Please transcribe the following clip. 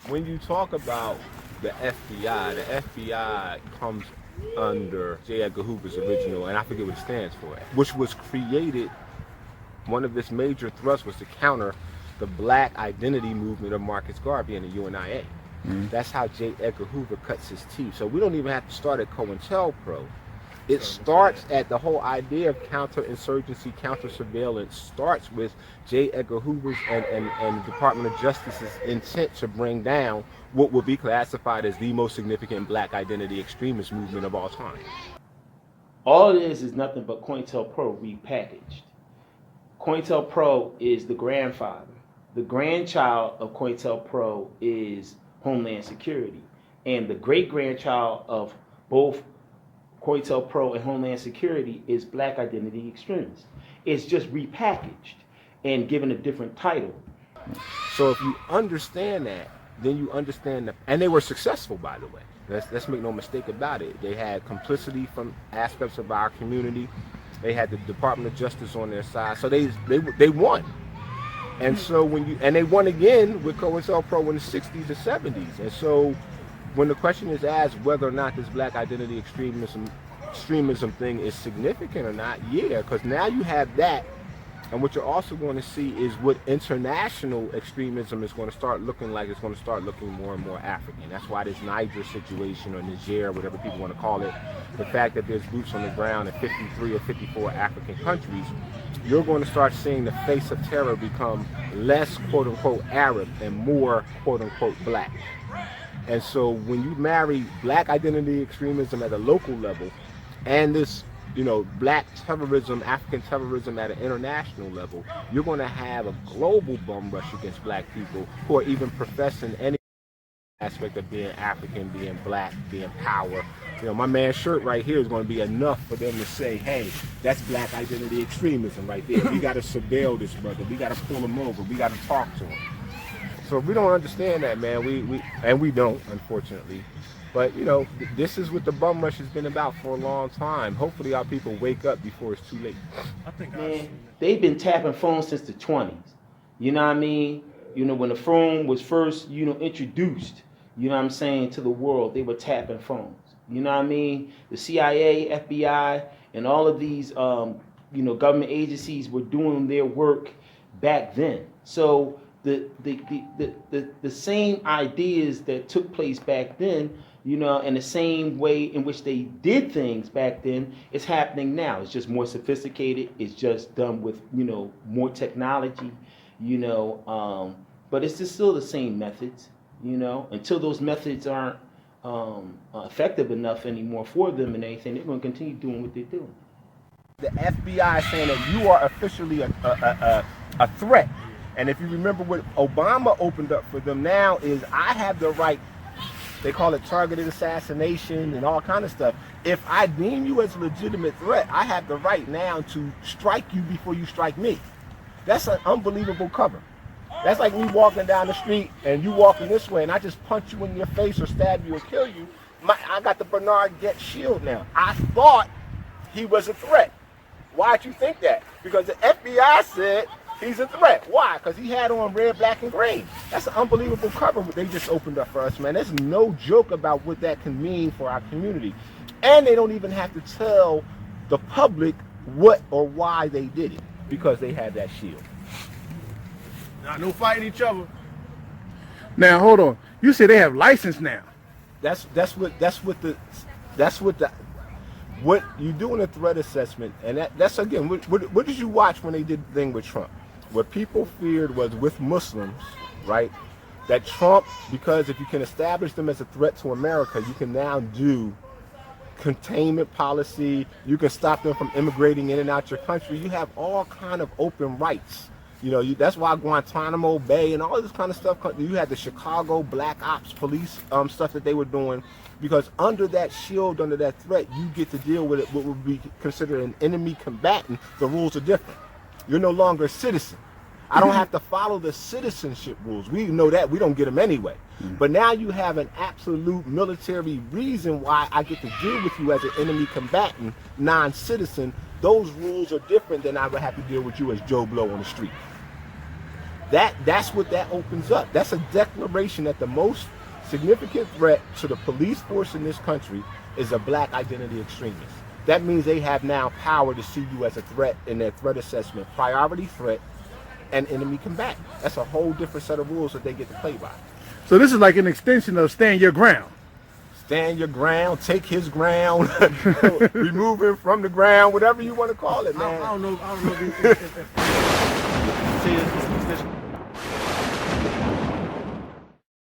when you talk about the FBI comes under J. Edgar Hoover's original, and I forget what it stands for, which was created. One of its major thrusts was to counter the black identity movement of Marcus Garvey and the UNIA. That's how J. Edgar Hoover cuts his teeth. So we don't even have to start at COINTELPRO. It starts at the whole idea of counterinsurgency, counter-surveillance starts with J. Edgar Hoover's and the Department of Justice's intent to bring down what would be classified as the most significant black identity extremist movement of all time. All it is nothing but COINTELPRO repackaged. COINTELPRO is the grandfather. The grandchild of COINTELPRO is Homeland Security. And the great-grandchild of both COINTELPRO and Homeland Security is Black Identity Extremist. It's just repackaged and given a different title. So if you understand that, then you understand that, and they were successful, by the way. Let's make no mistake about it. They had complicity from aspects of our community. They had the Department of Justice on their side, so they won. And so they won again with COINTELPRO in the 60s and 70s. And so when the question is asked whether or not this black identity extremism thing is significant or not, yeah, because now you have that. And what you're also going to see is what international extremism is going to start looking like. It's going to start looking more and more African. That's why this Niger situation, or Niger, whatever people want to call it, the fact that there's boots on the ground in 53 or 54 African countries, you're going to start seeing the face of terror become less quote-unquote Arab and more quote-unquote black. And so when you marry black identity extremism at a local level and this, black terrorism, African terrorism at an international level, you're going to have a global bum rush against black people who are even professing any aspect of being African, being black, being power. My man's shirt right here is going to be enough for them to say, hey, that's black identity extremism right there. We got to surveil this brother. We got to pull him over. We got to talk to him. So if we don't understand that, man, we don't, unfortunately. But, this is what the bum rush has been about for a long time. Hopefully our people wake up before it's too late. Man, they've been tapping phones since the 20s. You know what I mean? When the phone was first, introduced, to the world, they were tapping phones. You know what I mean? The CIA, FBI, and all of these, government agencies were doing their work back then. So the same ideas that took place back then, and the same way in which they did things back then is happening now. It's just more sophisticated. It's just done with, more technology, but it's just still the same methods, until those methods aren't effective enough anymore for them and anything, they're going to continue doing what they're doing. The FBI is saying that you are officially a threat. And if you remember what Obama opened up for them now is, I have the right, they call it targeted assassination and all kind of stuff. If I deem you as a legitimate threat, I have the right now to strike you before you strike me. That's an unbelievable cover. That's like me walking down the street and you walking this way and I just punch you in your face or stab you or kill you. I got the Bernard Getz shield now. I thought he was a threat. Why'd you think that? Because the FBI said he's a threat. Why? Because he had on red, black, and green. That's an unbelievable cover they just opened up for us, man. There's no joke about what that can mean for our community. And they don't even have to tell the public what or why they did it, because they had that shield. No fighting each other. Now hold on. You say they have license now. What you do in a threat assessment, and that's again, what did you watch when they did the thing with Trump? What people feared was with Muslims, right? That Trump, because if you can establish them as a threat to America, you can now do containment policy. You can stop them from immigrating in and out your country. You have all kind of open rights. That's why Guantanamo Bay and all this kind of stuff. You had the Chicago Black Ops police stuff that they were doing, because under that shield, under that threat, you get to deal with it, what would be considered an enemy combatant. The rules are different. You're no longer a citizen. I don't have to follow the citizenship rules. We know that. We don't get them anyway. But now you have an absolute military reason why I get to deal with you as an enemy combatant, non-citizen. Those rules are different than I would have to deal with you as Joe Blow on the street. That's what that opens up. That's a declaration that the most significant threat to the police force in this country is a black identity extremist. That means they have now power to see you as a threat in their threat assessment, priority threat, and enemy combatant. That's a whole different set of rules that they get to play by. So this is like an extension of stand your ground. Stand your ground, take his ground, remove him from the ground, whatever you want to call it, man. I don't know. See,